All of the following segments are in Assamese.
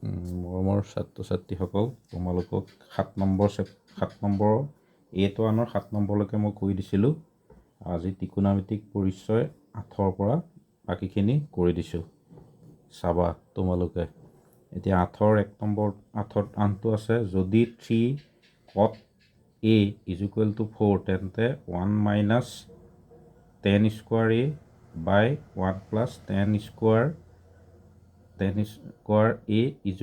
মৰমৰ ছাত্ৰ ছাত্ৰীসকল, তোমালোকক 7 নম্বৰ A1 7 নম্বৰলৈকে মই কৈ দিছিলোঁ। আজি ত্ৰিকোণমিতিক পৰিচয় 8ৰ পৰা বাকীখিনি কৰি দিছোঁ। চাবা তোমালোকে। এতিয়া 8ৰ 1 নম্বৰ 8ত আনটো আছে, যদি 3 cot A = 4 তেন্তে 1 - tan square A by 1 + tan square A =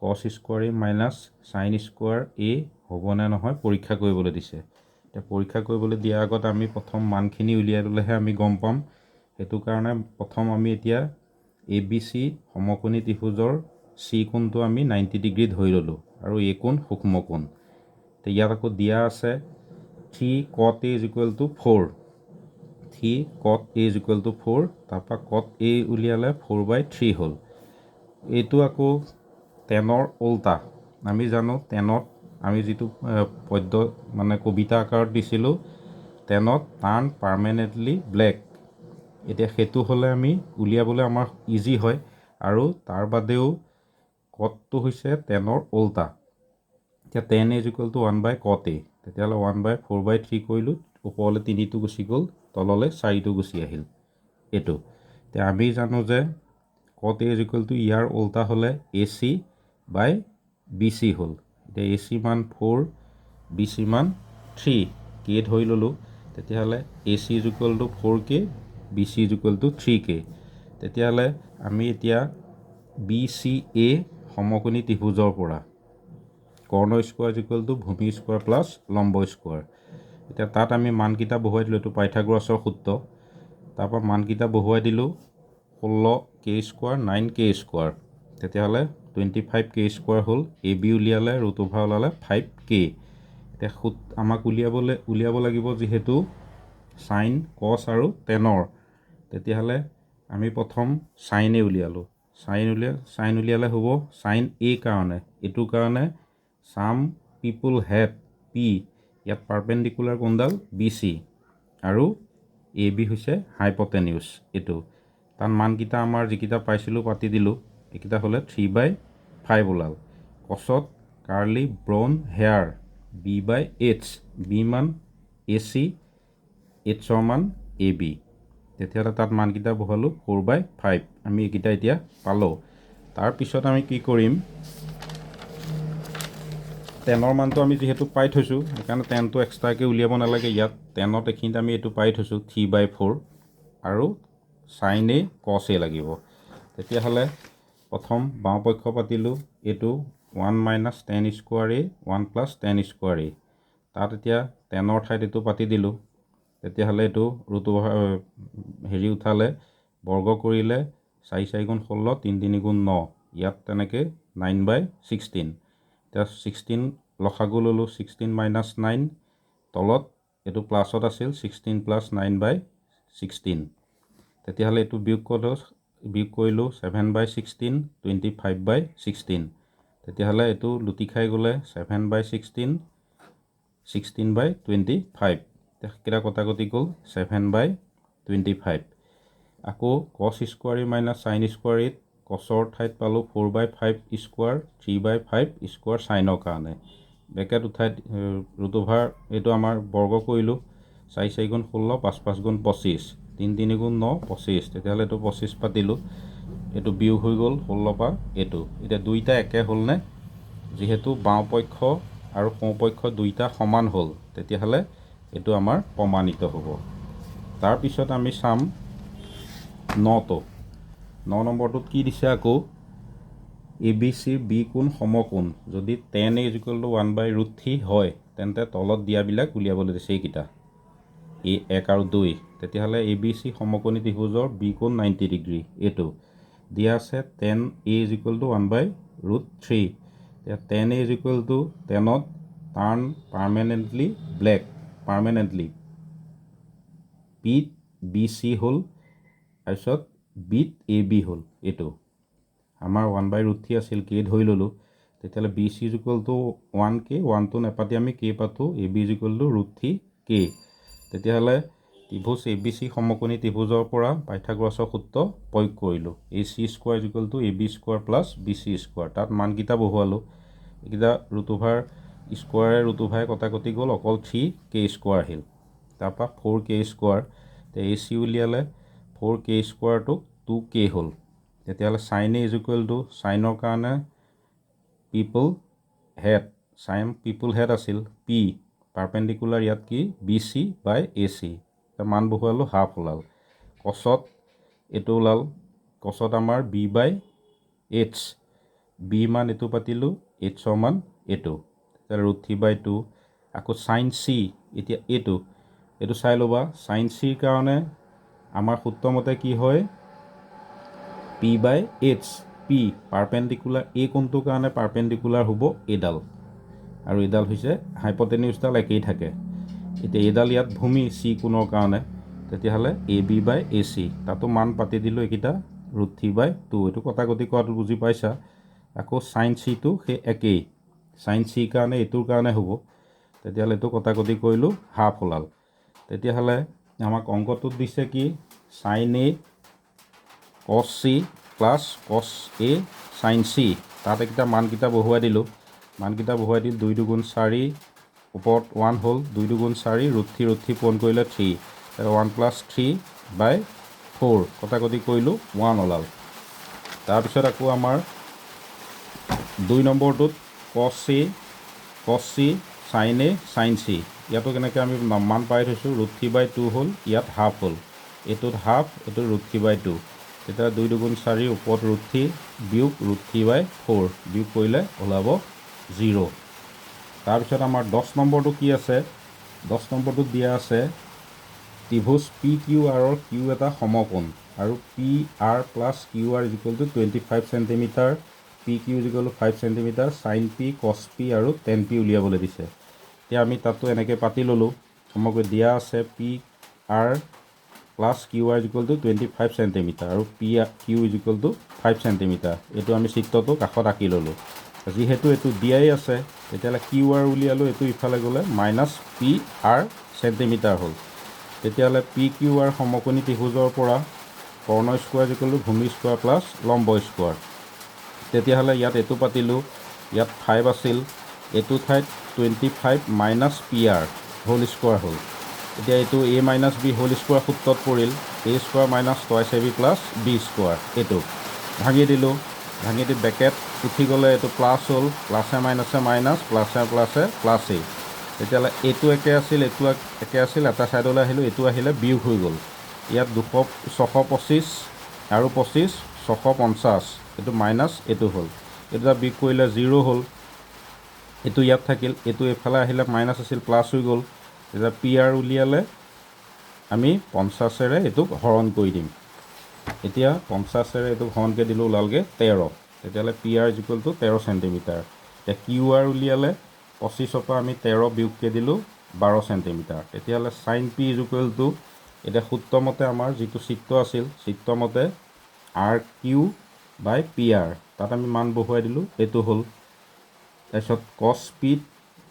cos square A minus sin square A হ'বনে নহয় পৰীক্ষা কৰিবলৈ দিছে। এতিয়া পৰীক্ষা কৰিবলৈ দিয়াৰ আগত আমি প্ৰথম মানখিনি উলিয়াই ল'লেহে আমি গম পাম। সেইটো কাৰণে প্ৰথম আমি এতিয়া ABC সমকোণী ত্ৰিভুজৰ C কোণটো আমি 90 ডিগ্ৰী ধৰি ল'লোঁ আৰু A কোণ সূক্ষ্ম কোণ। এতিয়া ইয়াত আকৌ দিয়া আছে 3 cot A = 4, 3 cot A = 4, তাৰপৰা cot A উলিয়ালে 4/3 হ'ল। এইটো আকৌ টেনৰ উল্টা। আমি জানো টেনত আমি যিটো পদ্য মানে কবিতা আকাৰত দিছিলোঁ, টেনত টাৰ্ণ পাৰ্মানেণ্টলি ব্লেক। এতিয়া সেইটো হ'লে আমি উলিয়াবলৈ আমাৰ ইজি হয়, আৰু তাৰ বাদেও কটটো হৈছে টেনৰ উল্টা। এতিয়া tan A = 1/cot A, তেতিয়াহ'লে 1/4/3 কৰিলোঁ, ওপৰলৈ 3টো গুচি গ'ল, তললৈ 4টো গুচি আহিল। এইটো এতিয়া আমি জানো যে cot A = ইয়াৰ উল্টা হ'লে AC/BC হ'ল। এতিয়া AC মান 4, BC মান 3, K ধৰি ল'লোঁ। তেতিয়াহ'লে AC = 4K, BC = 3K। তেতিয়াহ'লে আমি এতিয়া BCA সমকোণী ত্ৰিভুজৰ পৰা কৰ্ণ স্কোৱাৰ = ভূমি স্কোৱাৰ প্লাছ লম্ব স্কোৱাৰ। এতিয়া তাত আমি মানকেইটা বহুৱাই দিলোঁ, এইটো পাইথাগোৰাছৰ সূত্ৰ। তাৰপৰা মানকেইটা বহুৱাই দিলোঁ 16K² 9K²। তেতিয়াহ'লে 25K² হ'ল। AB উলিয়ালে, √/, ওলালে 5K। এতিয়া আমাক উলিয়াব লাগিব যিহেতু চাইন, কছ আৰু টেনৰ। তেতিয়াহ'লে আমি প্ৰথম চাইন A উলিয়ালোঁ। চাইন উলিয়ালে হ'ব চাইন A কাৰণে, এইটো কাৰণে চাম পিপুল হেভ P, ইয়াত পাৰ্পেণ্ডিকুলাৰ কোণডাল BC, আৰু AB হৈছে হাইপটেনিউছ। এইটো তাৰ মানকেইটা আমাৰ যিকেইটা পাইছিলোঁ পাতি দিলোঁ। এইকেইটা হ'লে 3/5 ওলাল। কছত curly brown hair B/H, B মান AC, Hৰ মান AB। তেতিয়াহ'লে তাত মানকেইটা বহালোঁ 4/5। আমি এইকেইটা এতিয়া পালোঁ। তাৰপিছত আমি কি কৰিম, টেনৰ মানটো আমি যিহেতু পাই থৈছোঁ, সেইকাৰণে টেনটো এক্সট্ৰাকৈ উলিয়াব নালাগে। ইয়াত টেনত এইখিনিত আমি এইটো পাই থৈছোঁ 3/4, আৰু চাইন A কছ A লাগিব। তেতিয়াহ'লে প্ৰথম বাওঁপক্ষ পাতিলোঁ, এইটো 1 - tan square A, 1 + tan square A। তাত এতিয়া টেনৰ ঠাইত এইটো পাতি দিলোঁ। তেতিয়াহ'লে এইটো উঠালে, বৰ্গ কৰিলে 4 × 4 = 16, 3 × 3 = 9। ইয়াত তেনেকৈ 9/16। এতিয়া 16 লসাগু ল'লোঁ, 16 - 9, তলত এইটো প্লাছত আছিল 16 + 9/16। তেতিয়াহ'লে এইটো বিয়োগ কৰিলোঁ 7/16, 25/16। তেতিয়াহ'লে এইটো লুটি খাই গ'লে 7/16, 16/25। কেইটা কটাকটি গ'ল 7/25। আকৌ কছ square A - sign square A, কছৰ ঠাইত পালোঁ 4/5², 3/5² চাইনৰ কাৰণে। ব্ৰেকেট উঠাই √/, এইটো আমাৰ বৰ্গ কৰিলোঁ, 4 × 4 = 16, 5 × 5 = 25, 3 × 3 = 9, 25। তেতিয়াহ'লে এইটো 25 পাতিলোঁ। এইটো বিয়োগ হৈ গ'ল 16 পৰা এইটো। এতিয়া দুইটা একে হ'লনে? যিহেতু বাওঁপক্ষ আৰু সোঁপক্ষ দুইটা সমান হ'ল, তেতিয়াহ'লে এইটো আমাৰ প্ৰমাণিত হ'ব। তাৰপিছত আমি চাম 9টো। 9 নম্বৰটোত কি দিছে আকৌ, ABC B কোণ সমকোণ। যদি tan A = 1/√3 হয়, তেন্তে তলত দিয়াবিলাক উলিয়াবলৈ দিছে এইকেইটা, A1 আৰু 2। তেতিয়াহ'লে ABC সমকোণী ত্ৰিভুজৰ B কোণ 90 ডিগ্ৰী। এইটো দিয়া আছে tan A = 1/√3। এতিয়া tan A = টেনত টাৰ্ণ পাৰ্মানেণ্টলি ব্লেক, পাৰ্মানেণ্টলি Pত BC হ'ল, তাৰপিছত Bত AB হ'ল। এইটো আমাৰ 1/√3 আছিল, K ধৰি ল'লোঁ। তেতিয়াহ'লে BC = 1K, 1টো নেপাতি আমি K পাতোঁ, AB = √3K। তেতিয়াহ'লে ত্ৰিভুজ ABC সমকোণী ত্ৰিভুজৰ পৰা পাইথাগোৰাছৰ সূত্ৰ প্ৰয়োগ কৰিলোঁ। AC square equal two AB square plus BC square. তাত মানকেইটা বহুৱালোঁ। এইকেইটা ৰুট অভাৰ স্কোৱাৰে ৰুট অভাৰে কটাকটি গ'ল, অকল 3k স্কোৱাৰ আহিল। তাৰপৰা 4k স্কোৱাৰ, AC উলিয়ালে 4k স্কোৱাৰটো 2k হ'ল। তেতিয়াহ'লে sine A is equal to চাইনৰ কাৰণে পিপল হেড, চাইন পিপল হেড আছিল P, পাৰ্পেণ্ডিকুলাৰ ইয়াত কি BC বাই AC। মান বহুৱালোঁ, হাফ ওলাল। কছত এইটো ওলাল, কছত আমাৰ B বাই H, B মান এইটো পাতিলোঁ, Hৰ মান এইটো, তেতিয়া ৰুট 3/2। আকৌ চাইন C, এতিয়া এইটো চাই ল'বা। চাইন Cৰ কাৰণে আমাৰ সূত্ৰমতে কি হয় P বাই H, P পাৰ্পেণ্ডিকুলাৰ এই কোণটোৰ কাৰণে পাৰ্পেণ্ডিকুলাৰ হ'ব এইডাল, আৰু এইডাল হৈছে হাইপটেনিউজডাল একেই থাকে। এতিয়া এইডাল ইয়াত ভূমি C কোণৰ কাৰণে, তেতিয়াহ'লে AB বাই AC, তাতো মান পাতি দিলোঁ এইকেইটা ৰুট 3/2। এইটো কটাকটি কৰাটো বুজি পাইছা। আকৌ চাইন Cটো সেই একেই, চাইন C কাৰণে এইটোৰ কাৰণে হ'ব, তেতিয়াহ'লে এইটো কটাকটি কৰিলোঁ, হাফ ওলাল। তেতিয়াহ'লে আমাক অংকটোত দিছে কি চাইন A কছ C প্লাছ কছ A চাইন C। তাত এইকেইটা মানকেইটা বহুৱাই দিলোঁ, মানকেইটা বহুৱাই দি 2 2 4 ওপৰত 1 হ'ল, 2 2 4 ৰুট 3 পূৰণ কৰিলে 3, 1 প্লাছ 3/4 কটাকটি কৰিলোঁ, 1 ওলাল। তাৰপিছত আকৌ আমাৰ 2 নম্বৰটোত কছ C sign A sign C, ইয়াতো কেনেকৈ আমি মান পাই থৈছোঁ, ৰুট 3/2 হ'ল, ইয়াত হাফ হ'ল, এইটোত হাফ, এইটোত ৰুট 3/2। তেতিয়া 2 2 4 ওপৰত ৰুট 3 বিয়োগ ৰুট 3/4 বিয়োগ কৰিলে ওলাব 0। তাৰপিছত আমাৰ 10 নম্বৰটো কি আছে, 10 নম্বৰটোত দিয়া আছে ত্ৰিভুজ PQRৰ Q এটা সমকোণ, আৰু PR plus QR is equal two 25 centimetre, PQ is equal two 5 centimetre, sign P কছ P আৰু টেন P উলিয়াবলৈ দিছে। এতিয়া আমি তাতো এনেকৈ পাতি ল'লোঁ, সমকৈ দিয়া আছে PR plus QR is equal two 25 centimetre আৰু PQ is equal two 5 centimetre. এইটো আমি চিত্ৰটো কাষত আঁকি ল'লোঁ। যিহেতু এইটো দিয়াই আছে, তেতিয়াহ'লে QR উলিয়ালোঁ, এইটো ইফালে গ'লে মাইনাছ PR চেণ্টিমিটাৰ হ'ল। তেতিয়াহ'লে PQR সমকোণী ত্ৰিভুজৰ পৰা কৰ্ণ স্কোৱাৰ ইজ ইকুৱেল টু ভূমি স্কোৱাৰ প্লাছ লম্ব স্কোৱাৰ। তেতিয়াহ'লে ইয়াত এইটো পাতিলোঁ, ইয়াত 5 আছিল, এইটো ঠাইত 25 মাইনাছ PR হোল স্কোৱাৰ হ'ল। এতিয়া এইটো A minus B whole square সূত্ৰত পৰিল, A square minus twice AB plus B square. এইটো ভাঙি দিলোঁ, ভাঙি দি বেকেট উঠি গ'লে এইটো প্লাছ হ'ল, প্লাছে মাইনাছে মাইনাছ, প্লাছে প্লাছে প্লাছেই। তেতিয়াহ'লে এইটো একে আছিল, এইটো একে আছিল, এটা ছাইডলৈ আহিলোঁ, এইটো আহিলে বিয়োগ হৈ গ'ল। ইয়াত 625 আৰু 25 650, এইটো মাইনাছ এইটো হ'ল, এইটো বিয়োগ কৰিলে 0 হ'ল, এইটো ইয়াত থাকিল, এইটো এইফালে আহিলে মাইনাছ আছিল, প্লাছ হৈ গ'ল। তেতিয়া PR উলিয়ালে আমি 50ৰে এইটোক হৰণ কৰি দিম। এতিয়া 50ৰে এইটোক হৰণকৈ দিলোঁ, ওলালগৈ 13। তেতিয়াহ'লে PR is equal two 13 centimetre. এতিয়া QR উলিয়ালে 25ৰ পৰা আমি 13 বিয়োগকৈ দিলোঁ 12 চেণ্টিমিটাৰ। তেতিয়াহ'লে sign P is equal two, এতিয়া সূত্ৰমতে আমাৰ যিটো চিত্ৰ আছিল, চিত্ৰমতে RQ বাই PR, তাত আমি মান বহুৱাই দিলোঁ, এইটো হ'ল। তাৰপিছত কছ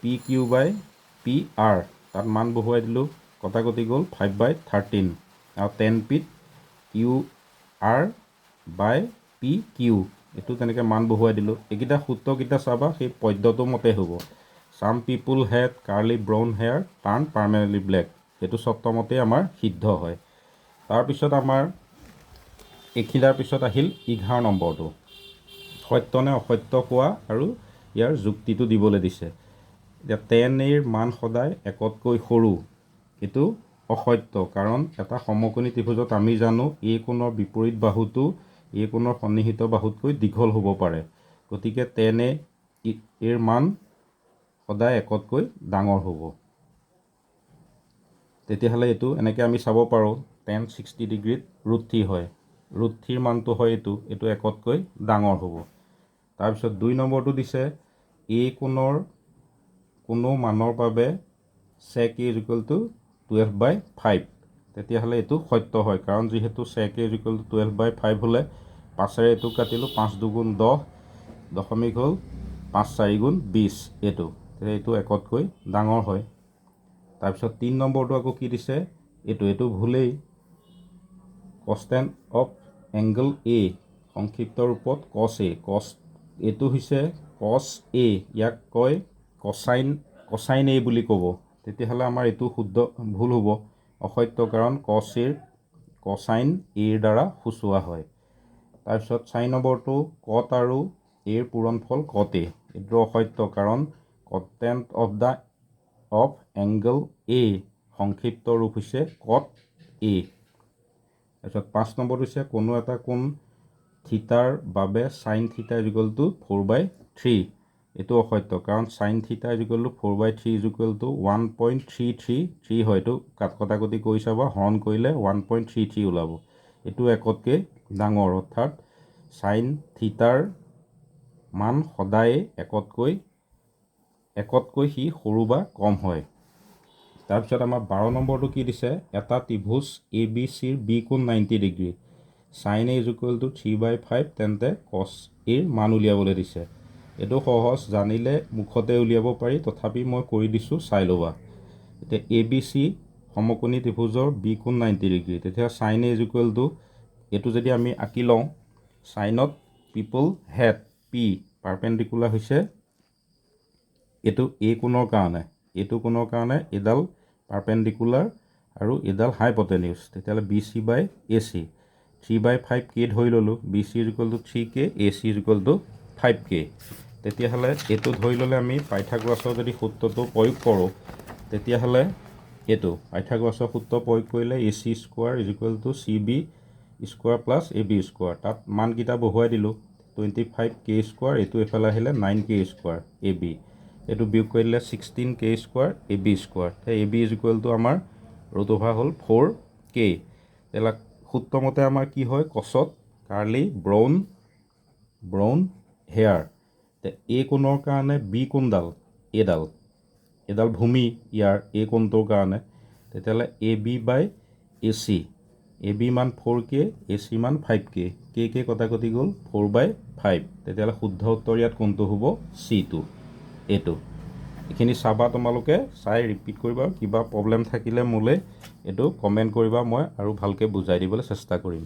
PQ বাই PR, তাত মান বহুৱাই দিলোঁ, কটাকটি গ'ল 5/13, আৰু টেন Pত QR বাই PQ, এইটো তেনেকৈ মান বহুৱাই দিলোঁ। এইকেইটা সূত্ৰকেইটা চাবা, সেই পদ্যটো মতে হ'ব। চাম পিপুল হেড কাৰ্লি ব্ৰাউন হেয়াৰ টাৰ্ণ পাৰ্মানেণ্টলি ব্লেক, সেইটো চৰ্তমতেই আমাৰ সিদ্ধ হয়। তাৰপিছত আমাৰ এইখিলাৰ পিছত আহিল 11 নম্বৰটো, সত্য নে অসত্য কোৱা আৰু ইয়াৰ যুক্তিটো দিবলৈ দিছে। এতিয়া 10A মান সদায় 1তকৈ সৰু, এইটো অসত্য, কাৰণ এটা সমকোণী ত্ৰিভুজত আমি জানো A কোণৰ বিপৰীত বাহুটো A কোণৰ সন্নিহিত বাহুতকৈ দীঘল হ'ব পাৰে, গতিকে 10A এৰ মান সদায় 1তকৈ ডাঙৰ হ'ব। তেতিয়াহ'লে এইটো এনেকৈ আমি চাব পাৰোঁ, 10 60 ডিগ্ৰীত ৰুট 3 হয়, ৰুট 3ৰ মানটো হয় এইটো 1তকৈ ডাঙৰ হ'ব। তাৰপিছত 2 নম্বৰটো দিছে A কোণৰ কোনো মানৰ বাবে sec A is equal two 12/5, তেতিয়াহ'লে এইটো সত্য হয়, কাৰণ যিহেতু sec A is equal two 12/5 হ'লে 5ৰে এইটো কাটিলোঁ, 5 2 10, দশমিক হ'ল 5 4 20, এইটো 1তকৈ ডাঙৰ হয়। তাৰপিছত 3 নম্বৰটো আকৌ কি দিছে, এইটো ভুলেই কষ্টেন অফ এংগল এ সংক্ষিপ্ত ৰূপত কছ এ এইটো হৈছে কছ এ ইয়াক কয় কচাইন এ বুলি ক'ব তেতিয়াহ'লে আমাৰ এইটো ভুল হ'ব অসত্য কাৰণ কছ এৰ কচাইন এৰ দ্বাৰা সূচোৱা হয় তাৰপিছত 4 নম্বৰটো কট আৰু এৰ পূৰণফল কট এ এইটো অসত্য কাৰণ কটেন্ট অফ এংগল এ সংক্ষিপ্ত ৰূপ হৈছে কট এ তাৰপিছত 5 নম্বৰটো হৈছে কোনো এটা কোণ থিটাৰ বাবে সাইন থিটা ইকুৱেল টু 4/3 এইটো অসত্য কাৰণ sine theta equal to 4/3 equal to 1.333 হয় এইটো কটাকটি কৰি চাবা হৰণ কৰিলে 1.33 ওলাব এইটো একতকৈ ডাঙৰ অৰ্থাৎ সাইন থিটাৰ মান সদায় একতকৈ সি সৰু বা কম হয় তাৰপিছত আমাৰ 12 নম্বৰটো কি দিছে এটা ত্ৰিভুজ এ বি চিৰ বি কোণ 90 degree sine A equal to 3/5 তেন্তে কছ এৰ মান উলিয়াবলৈ দিছে এইটো সহজ জানিলে মুখতে উলিয়াব পাৰি তথাপি মই কৰি দিছোঁ চাই ল'বা এতিয়া এ বি চি সমকোণী ত্ৰিভুজৰ বি কোণ 90 ডিগ্ৰী তেতিয়া সাইন এ ইকুৱেল টু এইটো যদি আমি আঁকি লওঁ সাইনত পিপল হেড পি পাৰপেণ্ডিকুলাৰ হৈছে এইটো এ কোণৰ কাৰণে এডাল পাৰপেণ্ডিকুলাৰ আৰু এডাল হাইপটেনিউছ তেতিয়াহ'লে B C by A C 3/5 কে ধৰি ল'লোঁ B C equal to 3K A C equal to 5K তেতিয়াহ'লে এইটো ধৰি ল'লে আমি পাইথাগোৰাছৰ যদি সূত্ৰটো প্ৰয়োগ কৰোঁ তেতিয়াহ'লে এইটো পাইথাগোৰাছৰ সূত্ৰ প্ৰয়োগ কৰিলে A C square equal to C B square plus A B square তাত মানকেইটা বহুৱাই দিলোঁ 25K স্কোৱাৰ এইটো এফালে আহিলে 9K স্কোৱাৰ এ বি এইটো বিয়োগ কৰিলে 16K square A B square A B equal to আমাৰ ৰুট অভাৰ হ'ল 4K তেতিয়াহ'লে সূত্ৰমতে আমাৰ কি হয় কছত কাৰ্লি ব্ৰাউন হেয়াৰ এ কোণৰ কাৰণে বি কোণডাল এডাল ভূমি ইয়াৰ এ কোণটোৰ কাৰণে তেতিয়াহ'লে A B by A C A B মান 4K এ চি মান 5K কে কটাকটি গ'ল 4/5 তেতিয়াহ'লে শুদ্ধ উত্তৰ ইয়াত কোনটো হ'ব চিটো এইটো এইখিনি চাবা তোমালোকে চাই ৰিপিট কৰিবা কিবা প্ৰব্লেম থাকিলে মোলৈ এইটো কমেণ্ট কৰিবা মই আৰু ভালকৈ বুজাই দিবলৈ চেষ্টা কৰিম